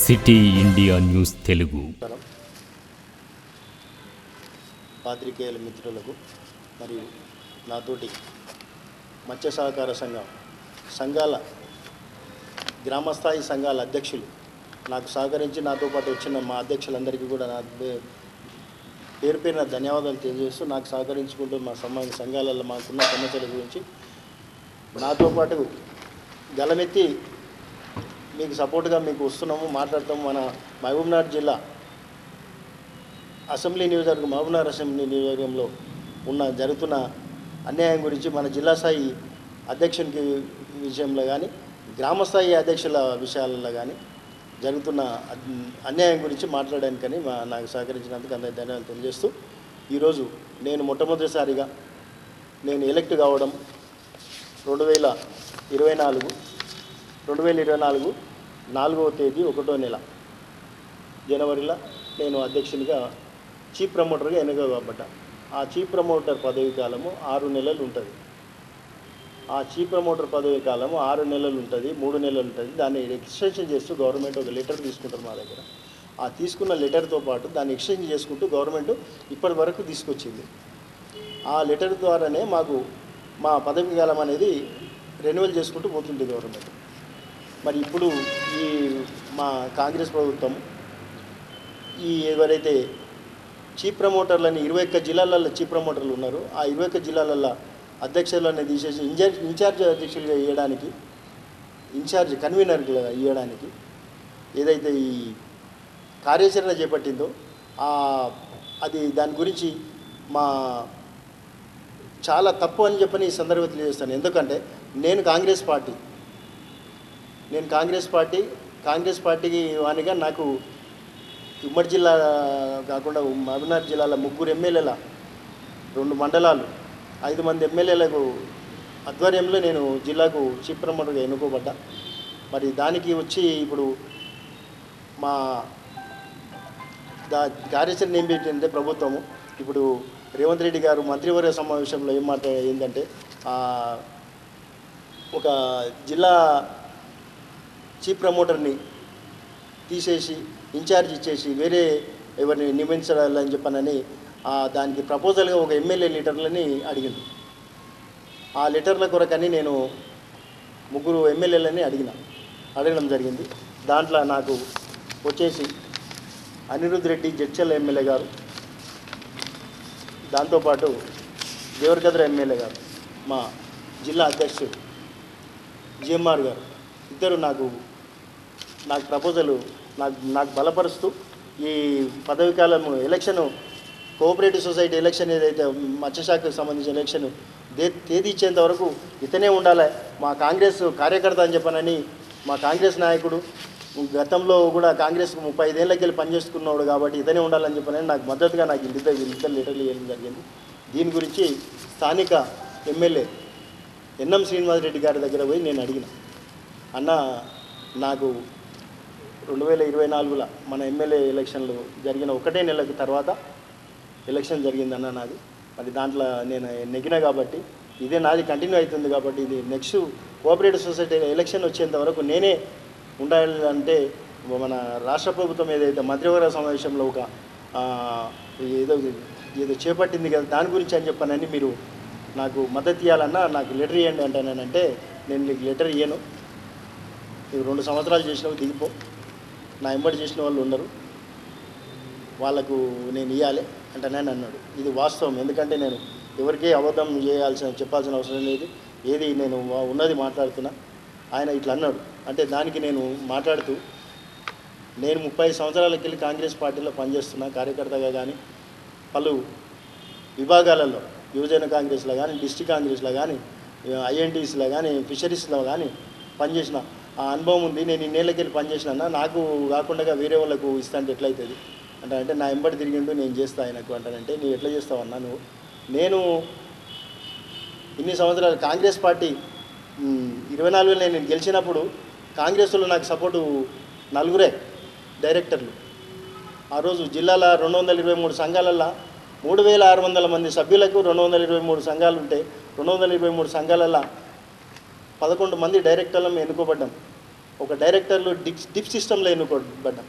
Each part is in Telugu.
సిటీ ఇండియా న్యూస్ తెలుగు పాత్రికేయుల మిత్రులకు మరియు నాతోటి మత్స్య సహకార సంఘాల గ్రామస్థాయి సంఘాల అధ్యక్షులు నాకు సహకరించి నాతో పాటు వచ్చిన మా అధ్యక్షులందరికీ కూడా నా పేరు పేరున ధన్యవాదాలు తెలియజేస్తూ నాకు సహకరించుకుంటూ మా సంఘాలలో మాకున్న సమస్యల గురించి నాతో పాటు గలమెత్తి మీకు సపోర్ట్గా మీకు వస్తున్నాము, మాట్లాడతాము. మన మహబూబ్నగర్ జిల్లా అసెంబ్లీ నియోజకవర్గం మహబూబ్నగర్ అసెంబ్లీ నియోజకవర్గంలో జరుగుతున్న అన్యాయం గురించి మన జిల్లా స్థాయి అధ్యక్షునికి విషయంలో కానీ గ్రామస్థాయి అధ్యక్షుల విషయాలలో కానీ జరుగుతున్న అన్యాయం గురించి మాట్లాడడానికని నాకు సహకరించినందుకు అందరికీ ధన్యవాదాలు తెలియజేస్తూ ఈరోజు నేను మొట్టమొదటిసారిగా నేను ఎలక్ట్ కావడం 2024 4వ తేదీ 1వ నెల జనవరిలో నేను అధ్యక్షునిగా చీఫ్ ప్రమోటర్గా ఎన్నికబడ్డా. ఆ చీఫ్ ప్రమోటర్ పదవి కాలము 6 నెలలు ఉంటుంది. ఆ చీఫ్ ప్రమోటర్ పదవి కాలము 6 నెలలు ఉంటుంది, 3 నెలలు ఉంటుంది. దాన్ని ఎక్స్టెన్షన్ చేస్తూ గవర్నమెంట్ ఒక లెటర్ తీసుకుంటారు మా దగ్గర. ఆ తీసుకున్న లెటర్తో పాటు దాన్ని ఎక్స్టెన్షన్ చేసుకుంటూ గవర్నమెంట్ ఇప్పటి వరకు తీసుకొచ్చింది. ఆ లెటర్ ద్వారానే మాకు మా పదవి కాలం అనేది రెన్యువల్ చేసుకుంటూ పోతుంది గవర్నమెంట్. మరి ఇప్పుడు ఈ మా కాంగ్రెస్ ప్రభుత్వం ఎవరైతే చీఫ్ ప్రమోటర్లని 21 జిల్లాలలో చీఫ్ ప్రమోటర్లు ఉన్నారో ఆ 21 జిల్లాలలో అధ్యక్షులను తీసేసి ఇన్ఛార్జ్ అధ్యక్షులుగా ఇవ్వడానికి, ఇన్ఛార్జ్ కన్వీనర్గా ఇవ్వడానికి ఏదైతే ఈ కార్యాచరణ చేపట్టిందో అది దాని గురించి చాలా తప్పు అని చెప్పని ఈ సందర్భంగా తెలియజేస్తాను. ఎందుకంటే నేను కాంగ్రెస్ పార్టీకి వానిగా నాకు ఉమ్మడి జిల్లా కాకుండా మహబూబ్నగర్ జిల్లాలో 3 ఎమ్మెల్యేల 2 మండలాలు 5 మంది ఎమ్మెల్యేలకు ఆధ్వర్యంలో నేను జిల్లాకు చీఫ్ ప్రమోటర్గా ఎన్నుకోబడ్డా. మరి దానికి వచ్చి ఇప్పుడు మా కార్యాచరణ ఏం పెట్టిందంటే ప్రభుత్వము ఇప్పుడు రేవంత్ రెడ్డి గారు మంత్రివర్గ సమావేశంలో ఏం ఏంటంటే ఒక జిల్లా చీఫ్ ప్రమోటర్ని తీసేసి ఇన్ఛార్జ్ ఇచ్చేసి వేరే ఎవరిని నియమించాలని చెప్పనని దానికి ప్రపోజల్గా ఒక ఎమ్మెల్యే లెటర్లని అడిగింది. ఆ లెటర్ల కొరకని నేను 3 ఎమ్మెల్యేలని అడగడం జరిగింది. దాంట్లో నాకు వచ్చేసి అనిరుద్ రెడ్డి జడ్చల్ ఎమ్మెల్యే గారు, దాంతోపాటు దేవరకద్ర ఎమ్మెల్యే గారు, మా జిల్లా అధ్యక్షుడు జిఎంఆర్ గారు ఇద్దరు నాకు ప్రపోజల్ నాకు బలపరుస్తూ ఈ పదవి కాలము ఎలక్షను కోఆపరేటివ్ సొసైటీ ఎలక్షన్ ఏదైతే మత్స్యశాఖకు సంబంధించిన ఎలక్షన్ తేదీ ఇచ్చేంత వరకు ఇతనే ఉండాలి మా కాంగ్రెస్ కార్యకర్త అని చెప్పనని మా కాంగ్రెస్ నాయకుడు గతంలో కూడా కాంగ్రెస్ 35 ఏళ్ళకి వెళ్ళి పనిచేసుకున్నాడు కాబట్టి ఇతనే ఉండాలని చెప్పనని నాకు మద్దతుగా నాకు ఇద్దరు లెటర్లు ఇవ్వడం జరిగింది. దీని గురించి స్థానిక ఎమ్మెల్యే ఎన్ఎం శ్రీనివాసరెడ్డి గారి దగ్గర పోయి నేను అడిగిన, అన్న నాకు 2024లో మన ఎమ్మెల్యే ఎలక్షన్లు జరిగిన 1 నెలకు తర్వాత ఎలక్షన్ జరిగిందన్న నాది. మరి దాంట్లో నేను నెగ్గిన కాబట్టి ఇదే నాది కంటిన్యూ అవుతుంది కాబట్టి ఇది నెక్స్ట్ కోఆపరేటివ్ సొసైటీ ఎలక్షన్ వచ్చేంత వరకు నేనే ఉండాలంటే మన రాష్ట్ర ప్రభుత్వం ఏదైతే మంత్రివర్గ సమావేశంలో ఒక ఏదో చేపట్టింది కదా దాని గురించి అని చెప్పానని మీరు నాకు మద్దతు ఇవ్వాలన్నా నాకు లెటర్ ఇవ్వండి అంటానంటే నేను నీకు లెటర్ ఇవ్వను, నీకు 2 సంవత్సరాలు చేసినవి దిగిపో, నా ఎంబడి చేసిన వాళ్ళు ఉన్నారు వాళ్ళకు నేను ఇవ్వాలి అంటేనే అన్నాడు. ఇది వాస్తవం, ఎందుకంటే నేను ఎవరికీ అబద్ధం చెప్పాల్సిన అవసరం లేదు, ఏది నేను ఉన్నది మాట్లాడుతున్నా. ఆయన ఇట్లా అన్నాడు అంటే దానికి నేను మాట్లాడుతూ నేను 30 సంవత్సరాలకి వెళ్ళి కాంగ్రెస్ పార్టీలో పనిచేస్తున్నా కార్యకర్తగా, కానీ పలు విభాగాలలో యువజన కాంగ్రెస్లో కానీ డిస్ట్రిక్ట్ కాంగ్రెస్లో కానీ ఐఎన్టీసీలో కానీ ఫిషరీస్లో కానీ పనిచేసిన ఆ అనుభవం ఉంది. నేను ఇన్నేళ్ళకి వెళ్ళి పనిచేసిన నాకు కాకుండా వేరే వాళ్ళకు ఇస్తాంటే ఎట్లయితుంది అంటే నా ఎంబడి తిరిగిండు నేను చేస్తా ఆయనకు అంటానంటే నువ్వు ఎట్లా చేస్తావన్నా నువ్వు, నేను ఇన్ని సంవత్సరాలు కాంగ్రెస్ పార్టీ 24లో నేను గెలిచినప్పుడు కాంగ్రెస్లో నాకు సపోర్టు 4 డైరెక్టర్లు. ఆ రోజు జిల్లాలో 223 సంఘాలల్లో 3600 మంది సభ్యులకు 223 సంఘాలు ఉంటే 223 సంఘాలల్లో 11 మంది డైరెక్టర్లను ఎన్నుకోబడ్డాం. ఒక డైరెక్టర్లు డిప్ సిస్టంలో ఎన్నుకోబడ్డా.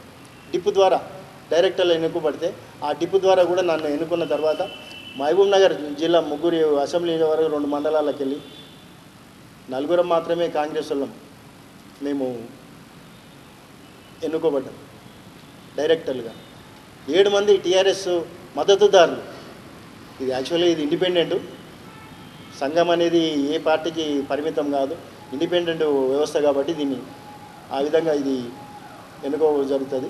డిప్ ద్వారా డైరెక్టర్లు ఎన్నుకోబడితే ఆ డిప్ ద్వారా కూడా నన్ను ఎన్నుకున్న తర్వాత మహబూబ్ నగర్ జిల్లా 3 అసెంబ్లీ వరకు 2 మండలాలకు వెళ్ళి 4 మాత్రమే కాంగ్రెస్ వాళ్ళం మేము ఎన్నుకోబడ్డాం డైరెక్టర్లుగా. 7 మంది టీఆర్ఎస్ మద్దతుదారులు. ఇది యాక్చువల్లీ ఇది ఇండిపెండెంట్ సంఘం అనేది ఏ పార్టీకి పరిమితం కాదు, ఇండిపెండెంట్ వ్యవస్థ కాబట్టి దీన్ని ఆ విధంగా ఇది ఎన్నుకో జరుగుతుంది.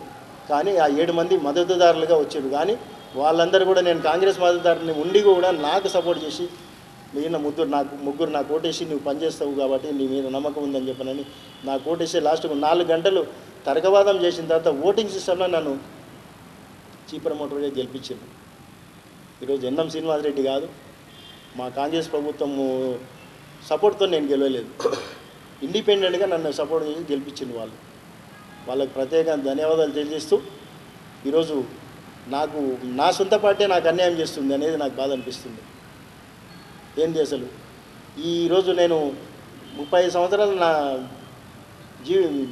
కానీ ఆ 7 మంది మద్దతుదారులుగా వచ్చారు. కానీ వాళ్ళందరూ కూడా నేను కాంగ్రెస్ మద్దతుదారుని ఉండి కూడా నాకు సపోర్ట్ చేసి మిగిలిన ముగ్గురు నాకు ఓటేసి నువ్వు పనిచేస్తావు కాబట్టి నీ మీద నమ్మకం ఉందని చెప్పనని నాకు ఓటేసి లాస్ట్కు 4 గంటలు తర్కవాదం చేసిన తర్వాత ఓటింగ్ సిస్టంలో నన్ను చీఫ్ ప్రమోటర్గా గెలిపించింది. ఈరోజు ఎన్ఎం శ్రీనివాసరెడ్డి కాదు, మా కాంగ్రెస్ ప్రభుత్వం సపోర్ట్తో నేను గెలవలేదు, ఇండిపెండెంట్గా నన్ను సపోర్ట్ చేసి గెలిపించింది వాళ్ళు. వాళ్ళకి ప్రత్యేకంగా ధన్యవాదాలు తెలియజేస్తూ ఈరోజు నాకు నా సొంత పార్టీ నాకు అన్యాయం చేస్తుంది అనేది నాకు బాధ అనిపిస్తుంది. ఏంటి అసలు ఈరోజు నేను 35 సంవత్సరాలు నా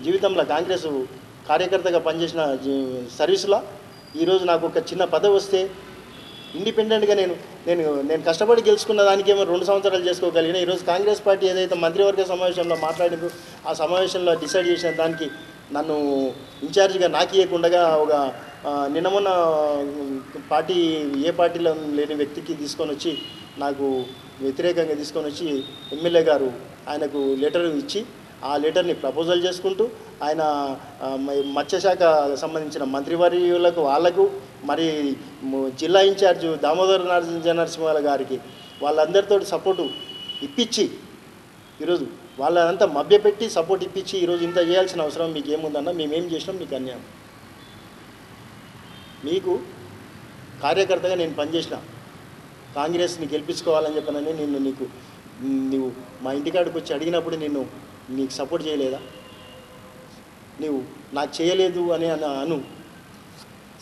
జీవితంలో కాంగ్రెస్ కార్యకర్తగా పనిచేసిన సర్వీసులో ఈరోజు నాకు ఒక చిన్న పదవి వస్తే ఇండిపెండెంట్గా నేను కష్టపడి గెలుచుకున్న దానికేమో 2 సంవత్సరాలు చేసుకోగలిగిన. ఈరోజు కాంగ్రెస్ పార్టీ ఏదైతే మంత్రివర్గ సమావేశంలో మాట్లాడిందో ఆ సమావేశంలో డిసైడ్ చేసిన దానికి నన్ను ఇన్ఛార్జిగా నాకు ఇవ్వకుండా ఒక నిన్న మొన్న పార్టీ ఏ పార్టీలో లేని వ్యక్తికి తీసుకొని వచ్చి నాకు వ్యతిరేకంగా తీసుకొని వచ్చి ఎమ్మెల్యే గారు ఆయనకు లెటర్ ఇచ్చి ఆ లెటర్ని ప్రపోజల్ చేసుకుంటూ ఆయన మత్స్యశాఖ సంబంధించిన మంత్రివర్యులకు వాళ్లకు మరి జిల్లా ఇన్ఛార్జు దామోదర్ నరసింహాల గారికి వాళ్ళందరితో సపోర్టు ఇప్పించి ఈరోజు వాళ్ళంతా మభ్యపెట్టి సపోర్ట్ ఇప్పించి ఈరోజు ఇంత చేయాల్సిన అవసరం మీకు ఏముందన్నా, మేమేం చేసినాం మీకు అన్యాయం. మీకు కార్యకర్తగా నేను పనిచేసిన కాంగ్రెస్ని గెలిపించుకోవాలని చెప్పనని నువ్వు మా ఇంటికాడికి వచ్చి అడిగినప్పుడు నీకు సపోర్ట్ చేయలేదా? నువ్వు నాకు చేయలేదు అని అను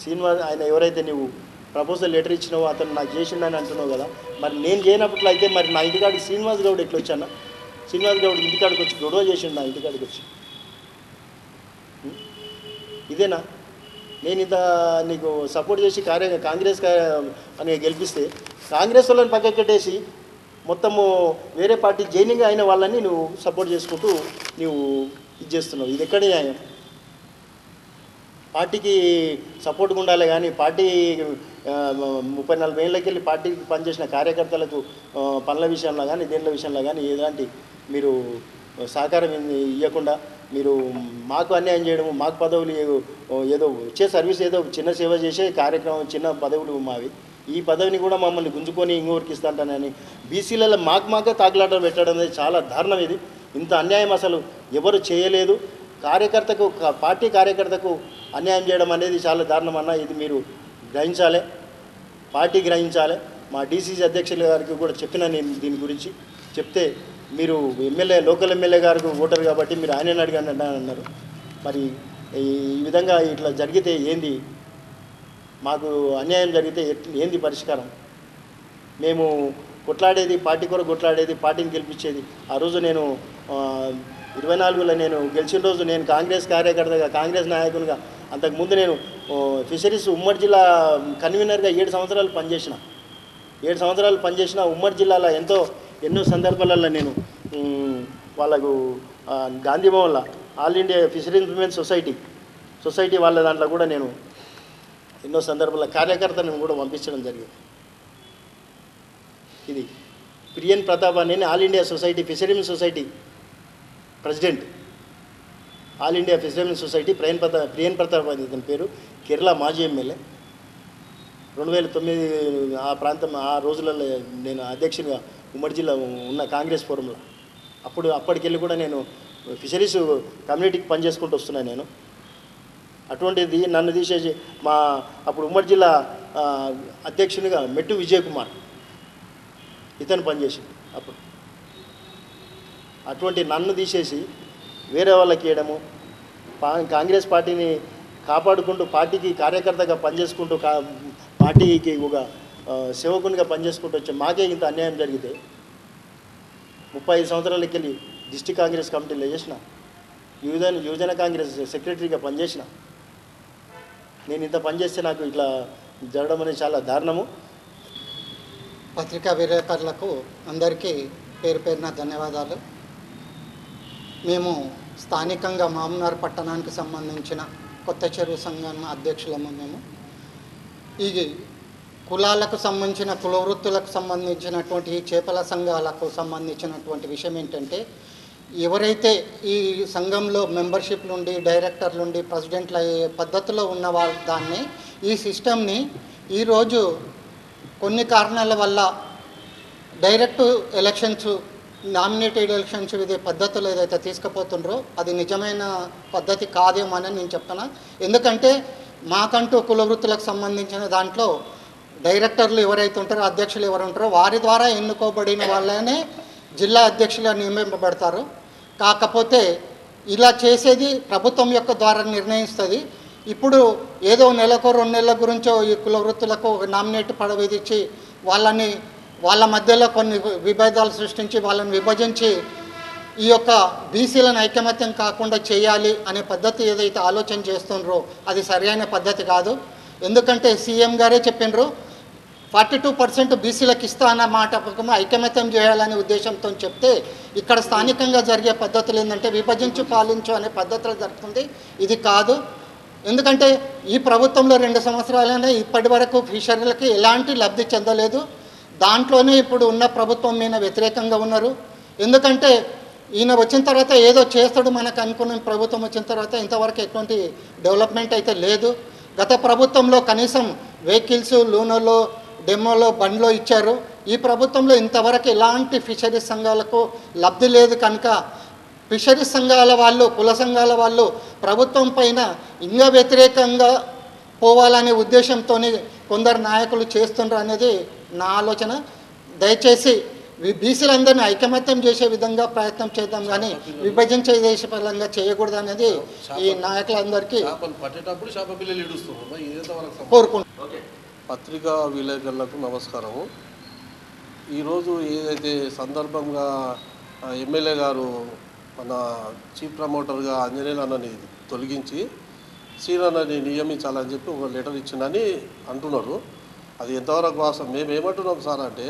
శ్రీనివాస్ ఆయన ఎవరైతే నువ్వు ప్రపోజల్ లెటర్ ఇచ్చినావో అతను నాకు చేసిండని అంటున్నావు కదా, మరి నేను చేయనప్పుడు అయితే మరి నా ఇంటికాడికి శ్రీనివాస్ గౌడ్ ఎట్లా వచ్చానా? శ్రీనివాస్ గౌడ్ ఇంటికాడికి వచ్చి గొడవ చేసిండు నా ఇంటికాడికి వచ్చి. ఇదేనా నేను ఇంత నీకు సపోర్ట్ చేసి కాంగ్రెస్ అని గెలిపిస్తే కాంగ్రెస్ వాళ్ళని పక్కకి కట్టేసి మొత్తము వేరే పార్టీ జైనింగ్ అయిన వాళ్ళని నువ్వు సపోర్ట్ చేసుకుంటూ నువ్వు ఇది చేస్తున్నావు. ఇది ఎక్కడి న్యాయం? పార్టీకి సపోర్ట్గా ఉండాలి కానీ పార్టీ 30-40 ఏళ్ళకి వెళ్ళి పార్టీకి పనిచేసిన కార్యకర్తలకు పనుల విషయంలో కానీ దేనిల విషయంలో కానీ ఎలాంటి మీరు సహకారం ఇవ్వకుండా మీరు మాకు అన్యాయం చేయడము, మాకు పదవులు ఏదో వచ్చే సర్వీస్ ఏదో చిన్న సేవ చేసే కార్యక్రమం చిన్న పదవులు మావి, ఈ పదవిని కూడా మమ్మల్ని గుంజుకొని ఇంకోరికి ఇస్తాంటానని బీసీలలో మాకే తాకులాట పెట్టడం అనేది చాలా దారుణం. ఇది ఇంత అన్యాయం అసలు ఎవరు చేయలేదు. కార్యకర్తకు పార్టీ కార్యకర్తకు అన్యాయం చేయడం అనేది చాలా దారుణం అన్న. ఇది మీరు గ్రహించాలి, పార్టీ గ్రహించాలి. మా డీసీసీ అధ్యక్షుల గారికి కూడా చెప్పిన నేను దీని గురించి చెప్తే మీరు లోకల్ ఎమ్మెల్యే గారికి ఓటర్ కాబట్టి మీరు ఆయనని అడిగాను అన్నారు. మరి ఈ విధంగా ఇట్లా జరిగితే ఏంది? మాకు అన్యాయం జరిగితే ఏంది పరిష్కారం? మేము కొట్లాడేది పార్టీ కొరకు కొట్లాడేది, పార్టీని గెలిపించేది. ఆ రోజు నేను 24లో నేను గెలిచిన రోజు నేను కాంగ్రెస్ కార్యకర్తగా కాంగ్రెస్ నాయకునిగా అంతకుముందు నేను ఫిషరీస్ ఉమ్మడి జిల్లా కన్వీనర్గా 7 సంవత్సరాలు పనిచేసిన. 7 సంవత్సరాలు పనిచేసిన ఉమ్మడి జిల్లాలో ఎన్నో సందర్భాలలో నేను వాళ్ళకు గాంధీ భవన్లో all India fishery improvement society వాళ్ళ దాంట్లో కూడా నేను ఎన్నో సందర్భాల్లో కార్యకర్తలను కూడా పంపించడం జరిగింది. ఇది ప్రియన్ ప్రతాప్ అని all India fishermen society president, all India fishermen society Priyan Pratap అని ఇతని పేరు, కేరళ మాజీ ఎమ్మెల్యే. 2009 ఆ ప్రాంతం ఆ రోజులలో నేను అధ్యక్షునిగా ఉమ్మడి జిల్లా ఉన్న కాంగ్రెస్ ఫోరంలో అప్పటికెళ్ళి కూడా నేను ఫిషరీస్ కమ్యూనిటీకి పనిచేసుకుంటూ వస్తున్నాను నేను. అటువంటిది నన్ను తీసేసి అప్పుడు ఉమ్మడి జిల్లా అధ్యక్షునిగా మెట్టు విజయ్ కుమార్ ఇతను పనిచేసింది. అప్పుడు అటువంటి నన్ను తీసేసి వేరే వాళ్ళకి ఇవ్వడము, కాంగ్రెస్ పార్టీని కాపాడుకుంటూ పార్టీకి కార్యకర్తగా పనిచేసుకుంటూ పార్టీకి ఒక సేవకునిగా పనిచేసుకుంటూ వచ్చే మాకే ఇంత అన్యాయం జరిగితే 35 సంవత్సరాలకి వెళ్ళి డిస్ట్రిక్ట్ కాంగ్రెస్ కమిటీలో చేసిన యువజన కాంగ్రెస్ సెక్రటరీగా పనిచేసిన. నేను ఇంత పనిచేస్తే నాకు ఇట్లా జరగడం అనేది చాలా దారుణము. పత్రికా విలేకరులకు అందరికీ పేరు పేరున ధన్యవాదాలు. మేము స్థానికంగా మామనార్ పట్టణానికి సంబంధించిన కొత్త చెరువు సంఘం అధ్యక్షులము. మేము ఈ కులాలకు సంబంధించిన కుల వృత్తులకు సంబంధించినటువంటి ఈ చేపల సంఘాలకు సంబంధించినటువంటి విషయం ఏంటంటే, ఎవరైతే ఈ సంఘంలో మెంబర్షిప్ నుండి డైరెక్టర్లు నుండి ప్రెసిడెంట్లు అయ్యే పద్ధతిలో ఉన్న వాళ్ళు దాన్ని ఈ సిస్టమ్ని ఈరోజు కొన్ని కారణాల వల్ల డైరెక్ట్ ఎలక్షన్స్ నామినేటెడ్ ఎలక్షన్స్ ఇదే పద్ధతులు ఏదైతే తీసుకుపోతుండ్రో అది నిజమైన పద్ధతి కాదేమో అని నేను చెప్తున్నా. ఎందుకంటే మాకంటూ కుల వృత్తులకు సంబంధించిన దాంట్లో డైరెక్టర్లు ఎవరైతే ఉంటారో అధ్యక్షులు ఎవరు ఉంటారో వారి ద్వారా ఎన్నుకోబడిన వాళ్ళనే జిల్లా అధ్యక్షులుగా నియమింపబడతారు. కాకపోతే ఇలా చేసేది ప్రభుత్వం యొక్క ద్వారా నిర్ణయిస్తుంది. ఇప్పుడు ఏదో నెలకో 2 నెలల గురించో ఈ కుల వృత్తులకు నామినేట్ విధించి వాళ్ళ మధ్యలో కొన్ని విభేదాలు సృష్టించి వాళ్ళని విభజించి ఈ యొక్క బీసీలను ఐకమత్యం కాకుండా చేయాలి అనే పద్ధతి ఏదైతే ఆలోచన చేస్తుండ్రో అది సరైన పద్ధతి కాదు. ఎందుకంటే సీఎం గారే చెప్పినారు 42% బీసీలకు ఇస్తా అన్న మాట ఐకమత్యం చేయాలనే ఉద్దేశంతో చెప్తే, ఇక్కడ స్థానికంగా జరిగే పద్ధతులు ఏంటంటే విభజించు పాలించు అనే పద్ధతులు జరుగుతుంది. ఇది కాదు. ఎందుకంటే ఈ ప్రభుత్వంలో 2 సంవత్సరాలైనా ఇప్పటి వరకు ఫిషరీలకి ఎలాంటి లబ్ధి చెందలేదు. దాంట్లోనే ఇప్పుడు ఉన్న ప్రభుత్వం మీద వ్యతిరేకంగా ఉన్నారు. ఎందుకంటే ఈయన వచ్చిన తర్వాత ఏదో చేస్తాడు మనకు అనుకున్న ప్రభుత్వం వచ్చిన తర్వాత ఇంతవరకు ఎటువంటి డెవలప్మెంట్ అయితే లేదు. గత ప్రభుత్వంలో కనీసం వెహికల్స్ లూనోలో డెమోలో బండ్లో ఇచ్చారు. ఈ ప్రభుత్వంలో ఇంతవరకు ఎలాంటి ఫిషరీస్ సంఘాలకు లబ్ధి లేదు. కనుక ఫిషరీస్ సంఘాల వాళ్ళు కుల సంఘాల వాళ్ళు ప్రభుత్వం పైన ఇంకా వ్యతిరేకంగా పోవాలనే ఉద్దేశంతో కొందరు నాయకులు చేస్తుండ్రు అనేది నా ఆలోచన. దయచేసి బీసీలందరినీ ఐకమత్యం చేసే విధంగా ప్రయత్నం చేద్దాం, కానీ విభజించే దేశపరంగా చేయకూడదు అనేది ఈ నాయకులందరికీ కోరుకుంటున్నాను. పత్రికా విలేకరులకు నమస్కారము. ఈరోజు ఏదైతే సందర్భంగా ఎమ్మెల్యే గారు మన చీఫ్ ప్రమోటర్గా ఆంజనేయులు అన్నని తొలగించి శ్రీరన్నని నియమించాలని చెప్పి ఒక లెటర్ ఇచ్చిందని అంటున్నారు. అది ఎంతవరకు వాస్తవం? మేము ఏమంటున్నాం సార్ అంటే,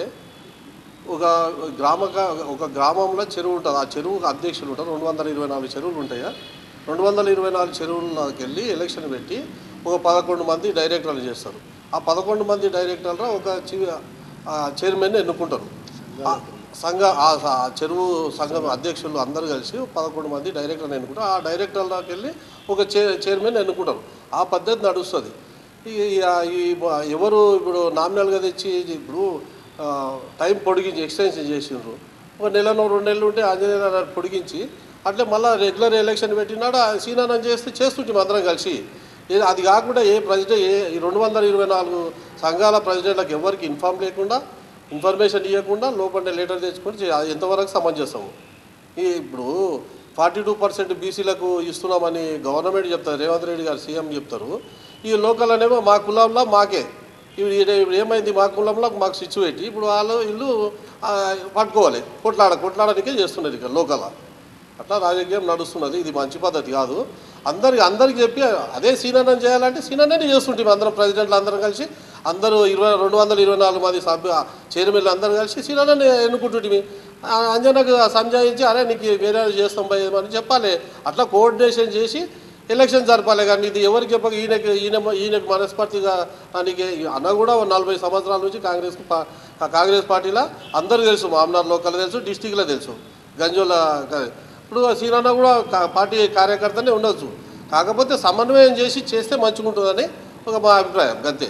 ఒక గ్రామంలో చెరువు ఉంటుంది. ఆ చెరువుకు అధ్యక్షులు ఉంటారు. 224 చెరువులు ఉంటాయా? 224 చెరువులకి వెళ్ళి ఎలక్షన్ పెట్టి ఒక 11 మంది డైరెక్టర్లు చేస్తారు. ఆ 11 మంది డైరెక్టర్లు ఒక చైర్మన్ ఎన్నుకుంటారు. చెరువు సంఘం అధ్యక్షులు అందరూ కలిసి 11 మంది డైరెక్టర్లు ఎన్నుకుంటారు. ఆ డైరెక్టర్లోకి వెళ్ళి ఒక చైర్మన్ ఎన్నుకుంటారు. ఆ పద్ధతి నడుస్తుంది. ఎవరు ఇప్పుడు నామినల్గా తెచ్చి ఇప్పుడు టైం పొడిగించి ఎక్స్టెన్షన్ చేసిండ్రు. ఒక నెలలో 2 నెలలు ఉంటే ఆంజనేయ పొడిగించి అట్లే మళ్ళీ రెగ్యులర్ ఎలక్షన్ పెట్టినాడు సీనానం చేస్తుంటాం అందరం కలిసి. అది కాకుండా ఏ ప్రెసిడెంట్ ఈ 224 సంఘాల ప్రెసిడెంట్లకు ఎవరికి ఇన్ఫర్మేషన్ ఇవ్వకుండా లోపల లెటర్ తెచ్చుకొని ఎంతవరకు సమంజసము? ఇప్పుడు 42% బీసీలకు ఇస్తున్నామని గవర్నమెంట్ చెప్తారు, రేవంత్ రెడ్డి గారు సీఎం చెప్తారు. ఈ లోకల్ అనేమో మా కులంలో మాకే ఇప్పుడు ఏమైంది, మా కులంలో మాకు స్విచ్ పెట్టి ఇప్పుడు వీళ్ళు పట్టుకోవాలి, కొట్లాడనికే చేస్తున్నారు ఇక లోకల్. అట్లా రాజకీయం నడుస్తున్నది. ఇది మంచి పద్ధతి కాదు. అందరికి చెప్పి అదే సీనానం చేయాలంటే సీనానే చేస్తుంటాం అందరం, ప్రెసిడెంట్లు అందరం కలిసి అందరూ 224 మంది చైర్మన్లు అందరూ కలిసి సీనాన్ని ఎన్నుకుంటుంటే అంజనకు సంజాయించి అరే నీకు వేరే చేస్తాం అని చెప్పాలి. అట్లా కోఆర్డినేషన్ చేసి ఎలక్షన్ జరపాలి. కానీ ఇది ఎవరికి చెప్పక ఈయనకు మనస్ఫూర్తిగా నీకు అన్న కూడా 40 సంవత్సరాల నుంచి కాంగ్రెస్ పార్టీలో అందరూ తెలుసు, మామనార్ లోకల్ తెలుసు, డిస్టిక్లో తెలుసు, గంజోల. ఇప్పుడు సీనన్న కూడా పార్టీ కార్యకర్తనే ఉండొచ్చు. కాకపోతే సమన్వయం చేస్తే మంచిగా ఉంటుందని మా అభిప్రాయం అంతే.